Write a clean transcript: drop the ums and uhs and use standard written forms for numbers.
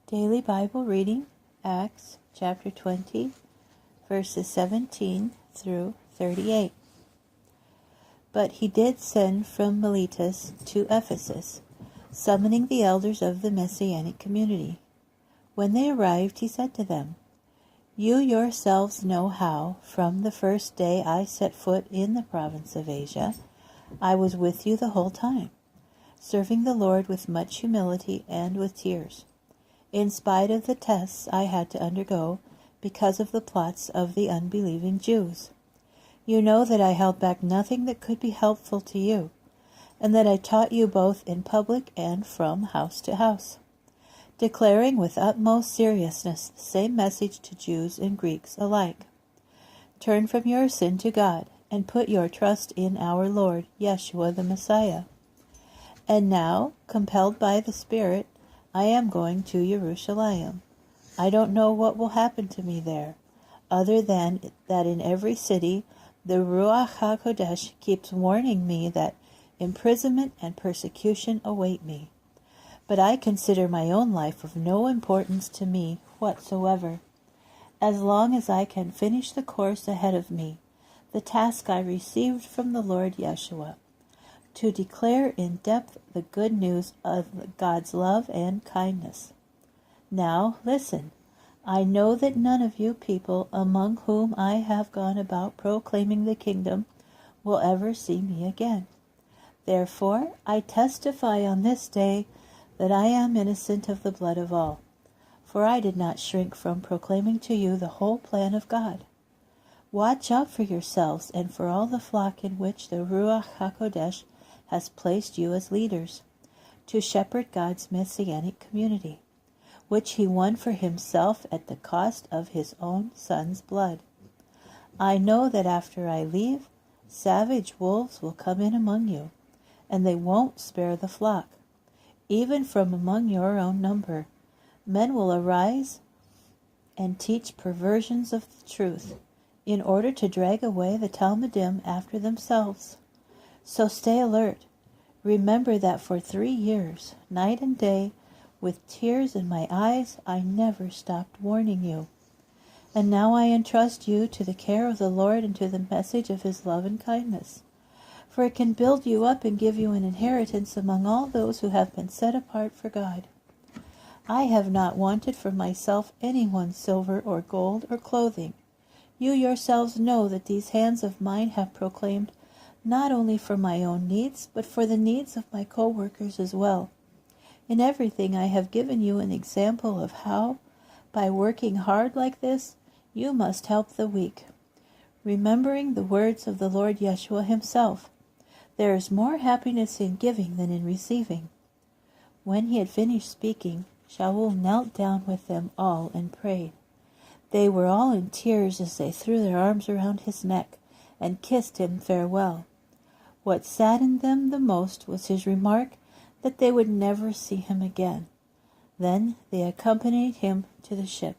Daily Bible reading, Acts chapter 20, verses 17 through 38. But he did send from Miletus to Ephesus, summoning the elders of the Messianic community. When they arrived, he said to them, "You yourselves know how, from the first day I set foot in the province of Asia, I was with you the whole time, serving the Lord with much humility and with tears, in spite of the tests I had to undergo because of the plots of the unbelieving Jews. You know that I held back nothing that could be helpful to you, and that I taught you both in public and from house to house, declaring with utmost seriousness the same message to Jews and Greeks alike. Turn from your sin to God, and put your trust in our Lord, Yeshua the Messiah. And now, compelled by the Spirit, I am going to Jerusalem. I don't know what will happen to me there, other than that in every city the Ruach HaKodesh keeps warning me that imprisonment and persecution await me. But I consider my own life of no importance to me whatsoever, as long as I can finish the course ahead of me, the task I received from the Lord Yeshua, to declare in depth the good news of God's love and kindness. Now, listen. I know that none of you people among whom I have gone about proclaiming the kingdom will ever see me again. Therefore, I testify on this day that I am innocent of the blood of all, for I did not shrink from proclaiming to you the whole plan of God. Watch out for yourselves and for all the flock in which the Ruach HaKodesh has placed you as leaders, to shepherd God's Messianic community, which he won for himself at the cost of his own Son's blood. I know that after I leave, savage wolves will come in among you, and they won't spare the flock. Even from among your own number, men will arise and teach perversions of the truth, in order to drag away the Talmudim after themselves. So stay alert. Remember that for 3 years, night and day, with tears in my eyes, I never stopped warning you. And now I entrust you to the care of the Lord and to the message of his love and kindness, for it can build you up and give you an inheritance among all those who have been set apart for God. I have not wanted for myself anyone's silver or gold or clothing. You yourselves know that these hands of mine have proclaimed not only for my own needs, but for the needs of my co-workers as well. In everything I have given you an example of how, by working hard like this, you must help the weak. Remembering the words of the Lord Yeshua himself, there is more happiness in giving than in receiving. When he had finished speaking, Shaul knelt down with them all and prayed. They were all in tears as they threw their arms around his neck and kissed him farewell. What saddened them the most was his remark that they would never see him again. Then they accompanied him to the ship.